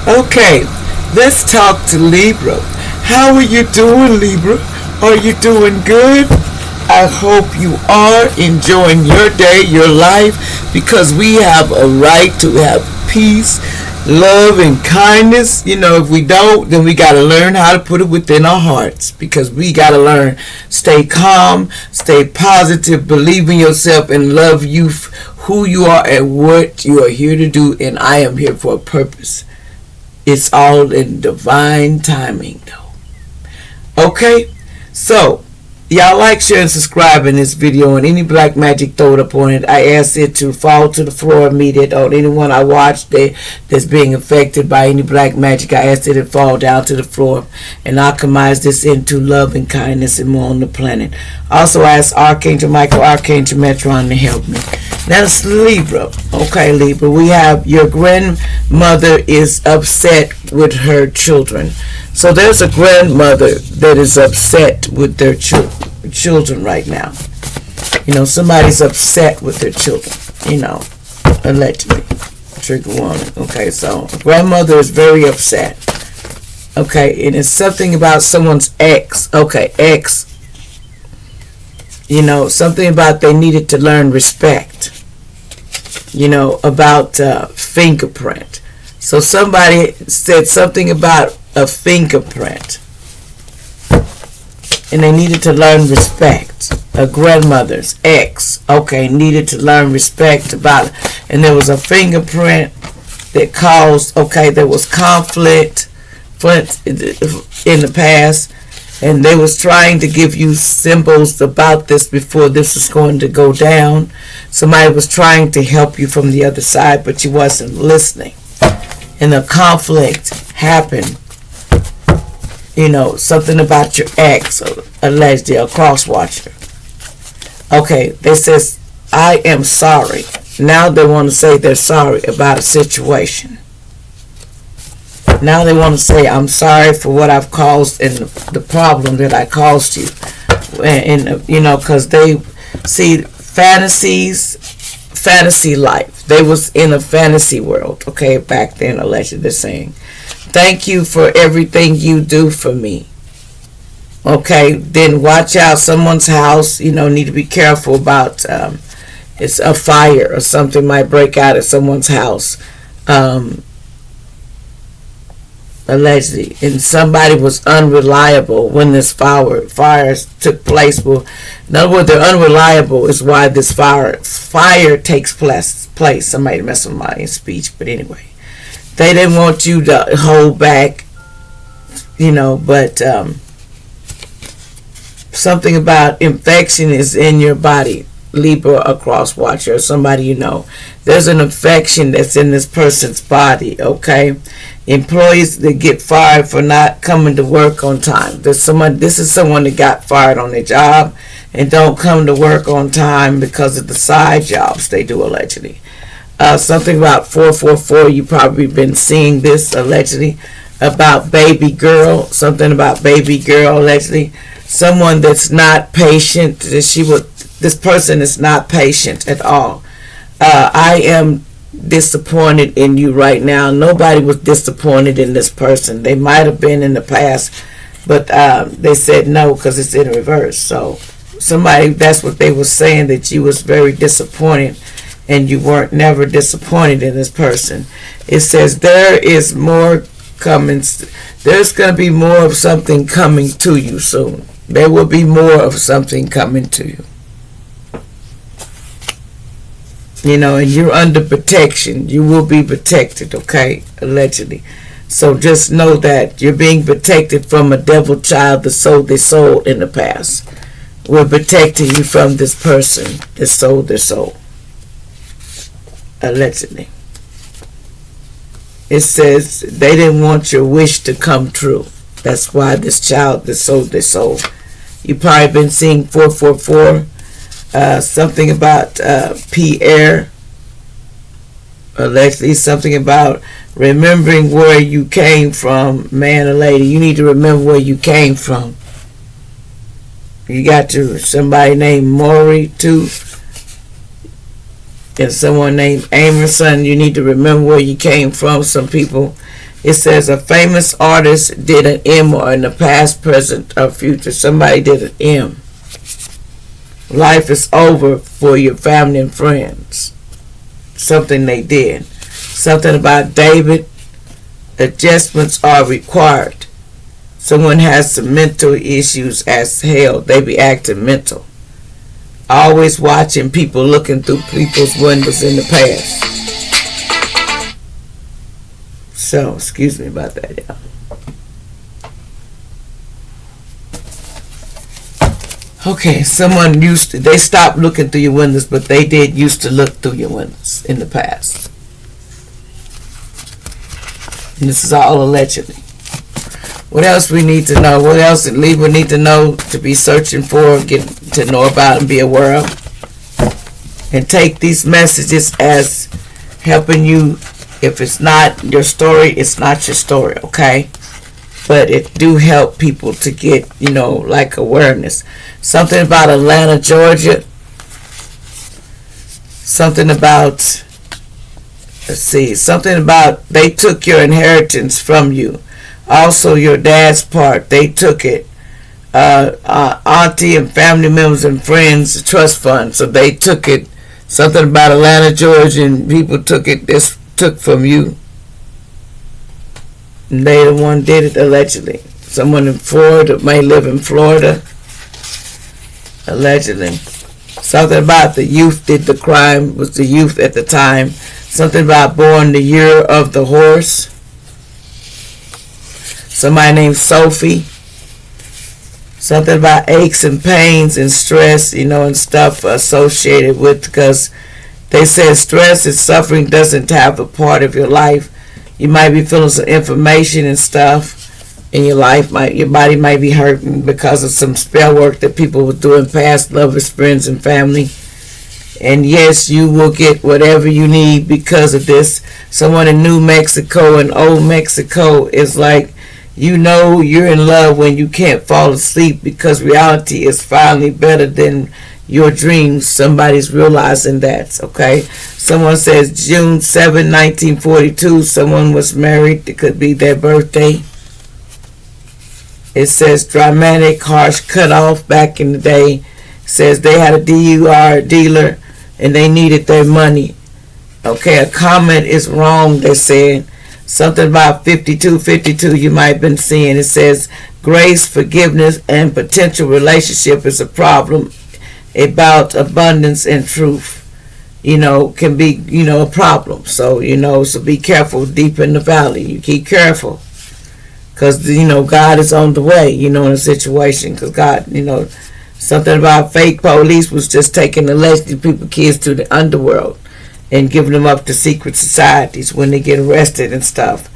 Okay, let's talk to Libra. How are you doing, Libra? Are you doing good? I hope you are enjoying your day, your life, because we have a right to have peace, love, and kindness. If we don't, then we got to learn how to put it within our hearts, because we got to learn stay calm, stay positive, believe in yourself, and love you who you are and what you are here to do. And I am here for a purpose. It's all in divine timing, though. Okay, so y'all like, share, and subscribe in this video, and any black magic throw it up on it. I ask it to fall to the floor immediately. On anyone I watch that's being affected by any black magic, I ask it to fall down to the floor and alchemize this into love and kindness and more on the planet. Also, I ask Archangel Michael, Archangel Metron to help me. That's Libra. Okay, Libra, we have your grandmother is upset with her children. So there's a grandmother that is upset with their children right now. Somebody's upset with their children, allegedly. Trigger warning. Okay, so grandmother is very upset. Okay, and it's something about someone's ex. Okay, ex. Something about they needed to learn respect. About fingerprint. So somebody said something about a fingerprint, and they needed to learn respect. A grandmother's ex, okay, needed to learn respect about it. And there was a fingerprint that caused, okay, there was conflict in the past, and they was trying to give you symbols about this before this was going to go down. Somebody was trying to help you from the other side, but you wasn't listening, and the conflict happened. Something about your ex, allegedly a cross watcher. Okay, they says, I am sorry. Now they want to say they're sorry about a situation. Now they want to say, I'm sorry for what I've caused and the problem that I caused you. And because they see fantasy life. They was in a fantasy world, okay, back then, allegedly, they're saying. Thank you for everything you do for me. Okay, then watch out. Someone's house, need to be careful about it's a fire or something might break out at someone's house. Allegedly. And somebody was unreliable when this fire took place. Well, in other words, they're unreliable is why this fire takes place. Somebody messed with my speech, but anyway. They didn't want you to hold back, but something about infection is in your body. Libra, a cross watcher, or somebody There's an infection that's in this person's body, okay? Employees that get fired for not coming to work on time. This is someone that got fired on their job and don't come to work on time because of the side jobs they do, allegedly. Something about 444, you probably been seeing this, allegedly, about baby girl, something about baby girl, allegedly. Someone that's not patient, this person is not patient at all. I am disappointed in you right now. Nobody was disappointed in this person. They might have been in the past, but they said no because it's in reverse. So that's what they were saying, that you was very disappointed. And you weren't never disappointed in this person. It says there is more coming. There's going to be more of something coming to you soon. There will be more of something coming to you. And you're under protection. You will be protected, okay? Allegedly. So just know that you're being protected from a devil child that sold their soul in the past. We're protecting you from this person that sold their soul. Allegedly. It says they didn't want your wish to come true. That's why this child that sold their soul. You've probably been seeing 444. Something about Pierre. Allegedly, something about remembering where you came from. Man or lady, you need to remember where you came from. You got somebody named Maury too. And someone named Amerson. You need to remember where you came from. Some people It says a famous artist did an M, or in the past, present, or future. Somebody did an M. Life is over for your family and friends. Something they did. Something about David. Adjustments are required. Someone has some mental issues as hell. They be acting mental. Always watching people, looking through people's windows in the past. So, excuse me about that, y'all. Okay, someone they stopped looking through your windows, but they did used to look through your windows in the past. And this is all allegedly. What else we need to know? What else did Libra need to know, to be searching for, get to know about, and be aware of? And take these messages as helping you. If it's not your story, it's not your story, okay? But it do help people to get, like awareness. Something about Atlanta, Georgia. Something about, something about they took your inheritance from you. Also your dad's part, they took it. Auntie and family members and friends, trust fund, so they took it. Something about Atlanta, Georgia, and people took from you. And they the one did it allegedly. Someone in Florida may live in Florida. Allegedly. Something about the youth did the crime, was the youth at the time. Something about born the year of the horse. Somebody named Sophie. Something about aches and pains and stress, and stuff associated with, because they said stress and suffering doesn't have a part of your life. You might be feeling some information and stuff in your life. Your body might be hurting because of some spell work that people were doing past, lovers, friends, and family. And yes, you will get whatever you need because of this. Someone in New Mexico and Old Mexico is like, you're in love when you can't fall asleep because reality is finally better than your dreams. Somebody's realizing that, okay? Someone says June 7, 1942, someone was married. It could be their birthday. It says dramatic, harsh cutoff back in the day. It says they had a DUR dealer and they needed their money. Okay, a comment is wrong, they said. Something about 52 you might have been seeing. It says grace, forgiveness, and potential relationship is a problem about abundance and truth. Can be, a problem. So, so be careful deep in the valley. You keep careful. Because, God is on the way, in a situation. Because God, something about fake police was just taking alleged people, kids to the underworld and giving them up to secret societies when they get arrested and stuff.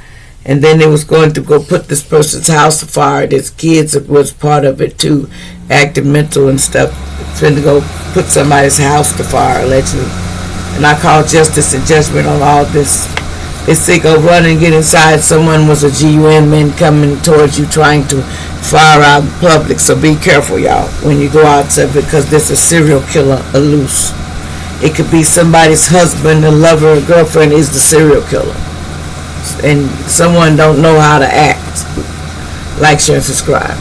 And then they was going to go put this person's house afire. This kids was part of it too, acting mental and stuff. Trying to go put somebody's house to fire, allegedly. And I call justice and judgment on all this. They go run and get inside. Someone was a GUN man coming towards you trying to fire out in public. So be careful, y'all, when you go outside, because there's a serial killer loose. It could be somebody's husband, a lover, a girlfriend is the serial killer. And someone don't know how to act. Like, share, and subscribe.